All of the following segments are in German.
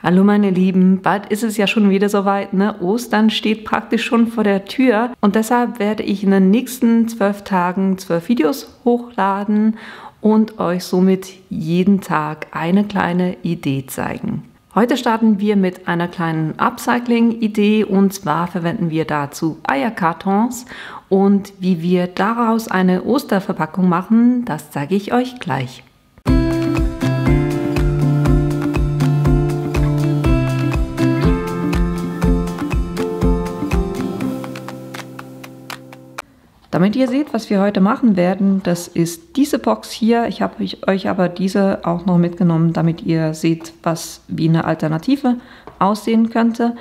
Hallo meine Lieben, bald ist es ja schon wieder soweit, ne? Ostern steht praktisch schon vor der Tür und deshalb werde ich in den nächsten 12 Tagen 12 Videos hochladen und euch somit jeden Tag eine kleine Idee zeigen. Heute starten wir mit einer kleinen Upcycling-Idee und zwar verwenden wir dazu Eierkartons und wie wir daraus eine Osterverpackung machen, das zeige ich euch gleich. Damit ihr seht, was wir heute machen werden, das ist diese Box hier. Ich habe euch aber diese auch noch mitgenommen, damit ihr seht, was wie eine Alternative aussehen könnte.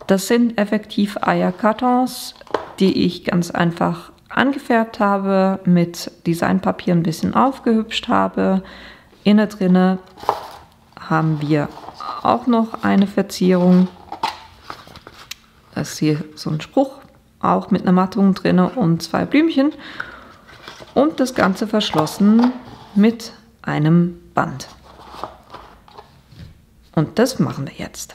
Das sind effektiv Eierkartons, die ich ganz einfach angefärbt habe, mit Designpapier ein bisschen aufgehübscht habe. Innen drinne haben wir auch noch eine Verzierung. Das ist hier so ein Spruch. Auch mit einer Mattung drin und 2 Blümchen und das Ganze verschlossen mit einem Band. Und das machen wir jetzt.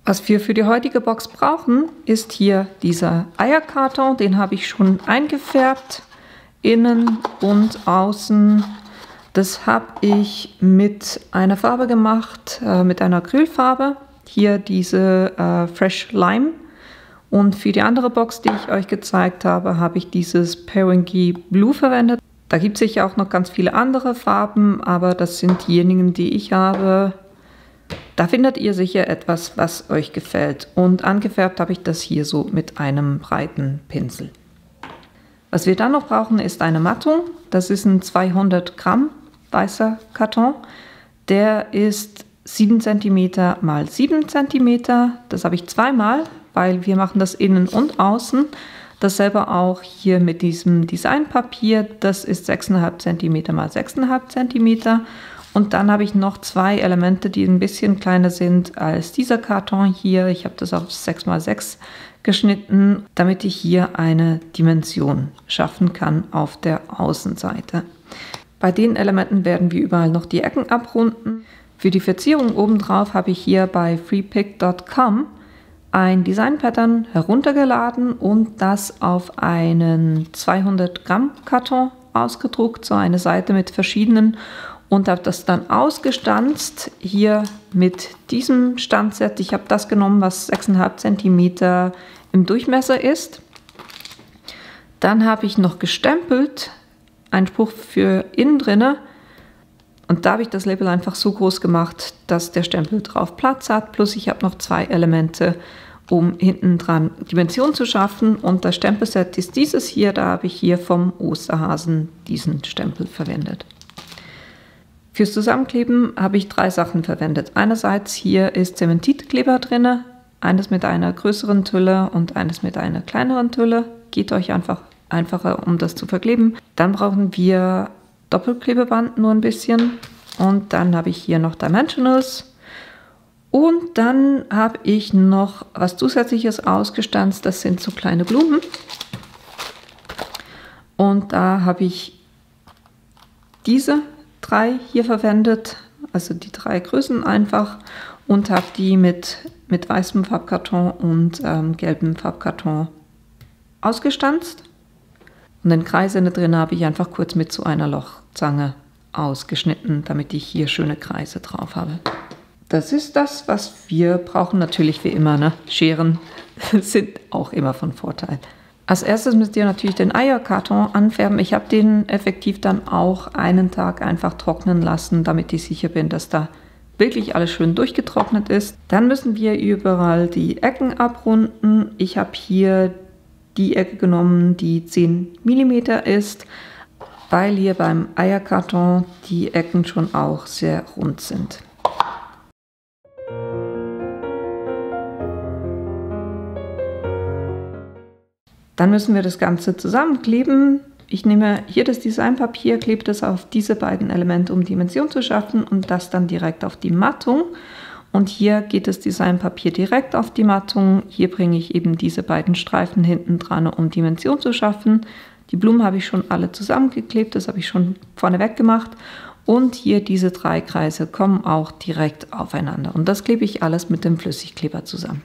Was wir für die heutige Box brauchen, ist hier dieser Eierkarton, den habe ich schon eingefärbt, innen und außen. Das habe ich mit einer Farbe gemacht, mit einer Acrylfarbe, hier diese Fresh Lime. Und für die andere Box, die ich euch gezeigt habe, habe ich dieses Perengi Blue verwendet. Da gibt es sicher auch noch ganz viele andere Farben, aber das sind diejenigen, die ich habe. Da findet ihr sicher etwas, was euch gefällt. Und angefärbt habe ich das hier so mit einem breiten Pinsel. Was wir dann noch brauchen, ist eine Mattung. Das ist ein 200 Gramm weißer Karton. Der ist 7 cm x 7 cm. Das habe ich zweimal, weil wir machen das innen und außen. Dasselbe auch hier mit diesem Designpapier. Das ist 6,5 cm x 6,5 cm. Und dann habe ich noch 2 Elemente, die ein bisschen kleiner sind als dieser Karton hier. Ich habe das auf 6 x 6 geschnitten, damit ich hier eine Dimension schaffen kann auf der Außenseite. Bei den Elementen werden wir überall noch die Ecken abrunden. Für die Verzierung obendrauf habe ich hier bei freepik.com ein Design-Pattern heruntergeladen und das auf einen 200 Gramm Karton ausgedruckt, so eine Seite mit verschiedenen, und habe das dann ausgestanzt hier mit diesem Stanzset. Ich habe das genommen, was 6,5 cm im Durchmesser ist. Dann habe ich noch gestempelt, ein Spruch für innen drinne. Und da habe ich das Label einfach so groß gemacht, dass der Stempel drauf Platz hat. Plus ich habe noch 2 Elemente, um hinten dran Dimension zu schaffen. Und das Stempelset ist dieses hier. Da habe ich hier vom Osterhasen diesen Stempel verwendet. Fürs Zusammenkleben habe ich 3 Sachen verwendet. Einerseits hier ist Zementitkleber drin. Eines mit einer größeren Tülle und eines mit einer kleineren Tülle. Geht euch einfach einfacher, um das zu verkleben. Dann brauchen wir Doppelklebeband nur ein bisschen und dann habe ich hier noch Dimensionals und dann habe ich noch was Zusätzliches ausgestanzt, das sind so kleine Blumen und da habe ich diese 3 hier verwendet, also die 3 Größen einfach, und habe die mit weißem Farbkarton und gelbem Farbkarton ausgestanzt. Und den Kreis innen drin habe ich einfach kurz mit so einer Lochzange ausgeschnitten, damit ich hier schöne Kreise drauf habe. Das ist das, was wir brauchen. Natürlich wie immer, ne? Scheren sind auch immer von Vorteil. Als erstes müsst ihr natürlich den Eierkarton anfärben. Ich habe den effektiv dann auch einen Tag einfach trocknen lassen, damit ich sicher bin, dass da wirklich alles schön durchgetrocknet ist. Dann müssen wir überall die Ecken abrunden. Ich habe hier die Ecke genommen, die 10 mm ist, weil hier beim Eierkarton die Ecken schon auch sehr rund sind. Dann müssen wir das Ganze zusammenkleben. Ich nehme hier das Designpapier, klebe das auf diese beiden Elemente, um Dimension zu schaffen, und das dann direkt auf die Mattung. Und hier geht das Designpapier direkt auf die Mattung. Hier bringe ich eben diese beiden Streifen hinten dran, um Dimension zu schaffen. Die Blumen habe ich schon alle zusammengeklebt, das habe ich schon vorneweg gemacht. Und hier diese 3 Kreise kommen auch direkt aufeinander. Und das klebe ich alles mit dem Flüssigkleber zusammen.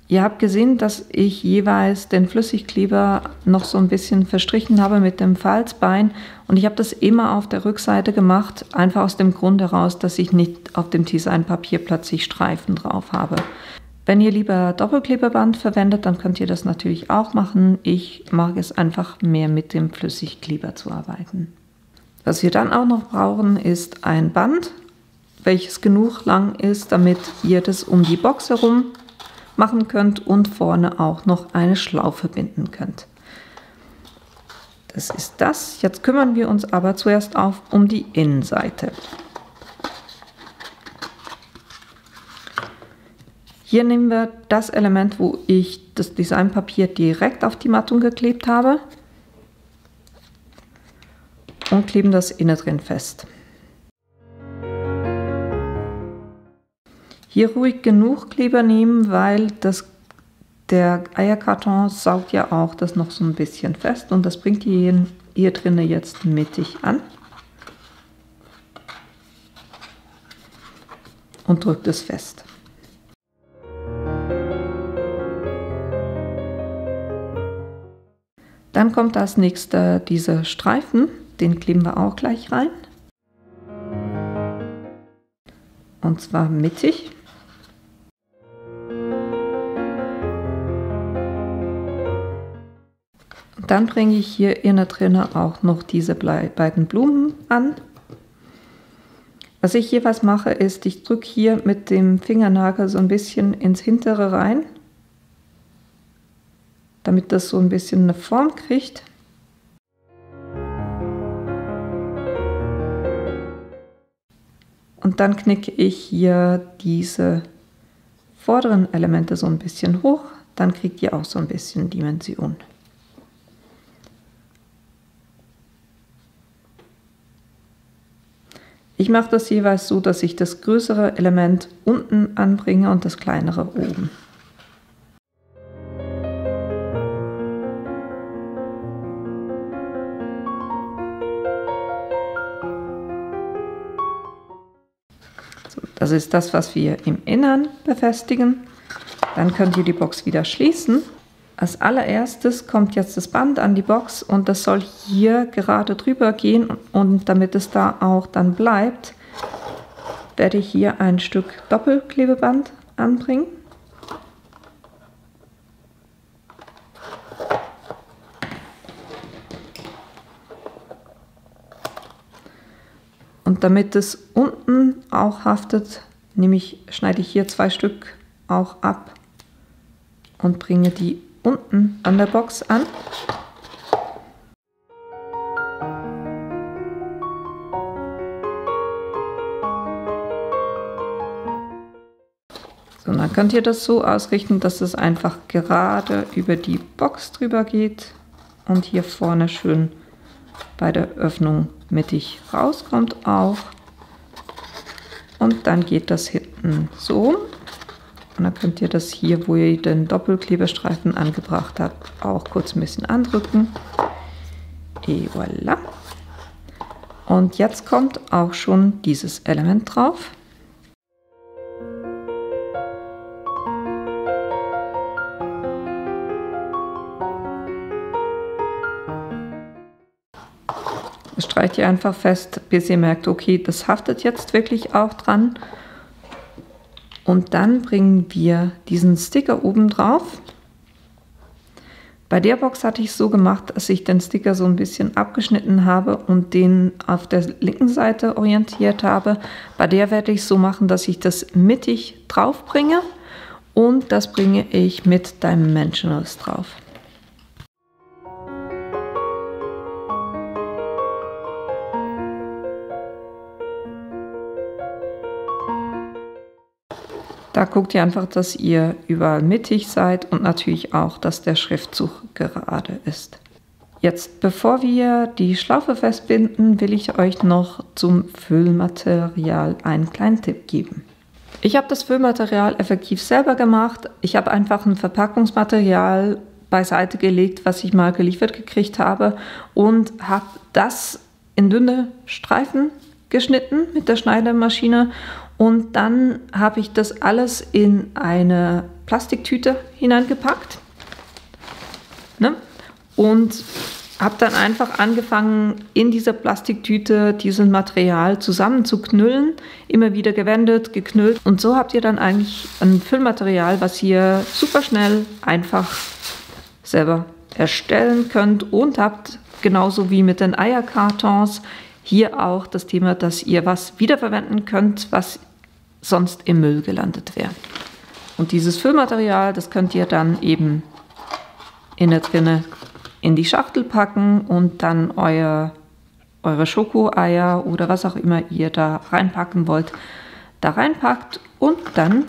Ihr habt gesehen, dass ich jeweils den Flüssigkleber noch so ein bisschen verstrichen habe mit dem Falzbein und ich habe das immer auf der Rückseite gemacht, einfach aus dem Grund heraus, dass ich nicht auf dem Designpapier plötzlich Streifen drauf habe. Wenn ihr lieber Doppelklebeband verwendet, dann könnt ihr das natürlich auch machen. Ich mag es einfach mehr mit dem Flüssigkleber zu arbeiten. Was wir dann auch noch brauchen, ist ein Band, welches genug lang ist, damit ihr das um die Box herum machen könnt und vorne auch noch eine Schlaufe binden könnt. Das ist das. Jetzt kümmern wir uns aber zuerst um die Innenseite. Hier nehmen wir das Element, wo ich das Designpapier direkt auf die Mattung geklebt habe und kleben das innen drin fest. Hier ruhig genug Kleber nehmen, weil der Eierkarton saugt ja auch das noch so ein bisschen fest und das bringt ihr hier drinnen jetzt mittig an und drückt es fest. Dann kommt als nächster dieser Streifen, den kleben wir auch gleich rein. Und zwar mittig. Dann bringe ich hier innen drin auch noch diese beiden Blumen an. Was ich jeweils mache, ist, ich drücke hier mit dem Fingernagel so ein bisschen ins hintere rein, damit das so ein bisschen eine Form kriegt. Und dann knicke ich hier diese vorderen Elemente so ein bisschen hoch, dann kriegt ihr auch so ein bisschen Dimension. Ich mache das jeweils so, dass ich das größere Element unten anbringe und das kleinere oben. So, das ist das, was wir im Innern befestigen. Dann könnt ihr die Box wieder schließen. Als allererstes kommt jetzt das Band an die Box und das soll hier gerade drüber gehen und damit es da auch dann bleibt, werde ich hier ein Stück Doppelklebeband anbringen. Und damit es unten auch haftet, schneide ich hier 2 Stück auch ab und bringe die unten an der Box an. So, dann könnt ihr das so ausrichten, dass es einfach gerade über die Box drüber geht und hier vorne schön bei der Öffnung mittig rauskommt auch. Und dann geht das hinten so. Und dann könnt ihr das hier, wo ihr den Doppelklebestreifen angebracht habt, auch kurz ein bisschen andrücken. Et voilà. Und jetzt kommt auch schon dieses Element drauf. Das streicht ihr einfach fest, bis ihr merkt, okay, das haftet jetzt wirklich auch dran. Und dann bringen wir diesen Sticker oben drauf. Bei der Box hatte ich es so gemacht, dass ich den Sticker so ein bisschen abgeschnitten habe und den auf der linken Seite orientiert habe. Bei der werde ich es so machen, dass ich das mittig drauf bringe und das bringe ich mit Dimensionals drauf. Da guckt ihr einfach, dass ihr überall mittig seid und natürlich auch, dass der Schriftzug gerade ist. Jetzt, bevor wir die Schlaufe festbinden, will ich euch noch zum Füllmaterial einen kleinen Tipp geben. Ich habe das Füllmaterial effektiv selber gemacht. Ich habe einfach ein Verpackungsmaterial beiseite gelegt, was ich mal geliefert gekriegt habe, und habe das in dünne Streifen geschnitten mit der Schneidemaschine, und dann habe ich das alles in eine Plastiktüte hineingepackt, ne? Und habe dann einfach angefangen, in dieser Plastiktüte dieses Material zusammenzuknüllen, immer wieder gewendet, geknüllt, und so habt ihr dann eigentlich ein Füllmaterial, was ihr super schnell einfach selber erstellen könnt, und habt genauso wie mit den Eierkartons hier auch das Thema, dass ihr was wiederverwenden könnt, was sonst im Müll gelandet wäre. Und dieses Füllmaterial, das könnt ihr dann eben innen drinne in die Schachtel packen und dann eure Schokoeier oder was auch immer ihr da reinpacken wollt, da reinpackt, und dann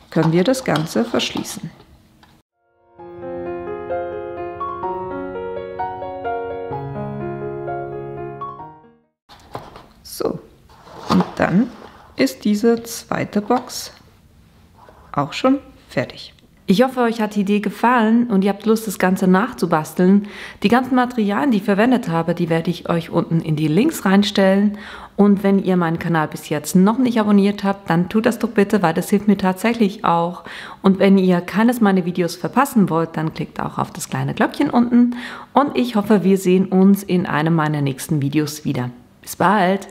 können wir das Ganze verschließen. So, und dann ist diese zweite Box auch schon fertig. Ich hoffe, euch hat die Idee gefallen und ihr habt Lust, das Ganze nachzubasteln. Die ganzen Materialien, die ich verwendet habe, die werde ich euch unten in die Links reinstellen. Und wenn ihr meinen Kanal bis jetzt noch nicht abonniert habt, dann tut das doch bitte, weil das hilft mir tatsächlich auch. Und wenn ihr keines meiner Videos verpassen wollt, dann klickt auch auf das kleine Glöckchen unten. Und ich hoffe, wir sehen uns in einem meiner nächsten Videos wieder. Bis bald!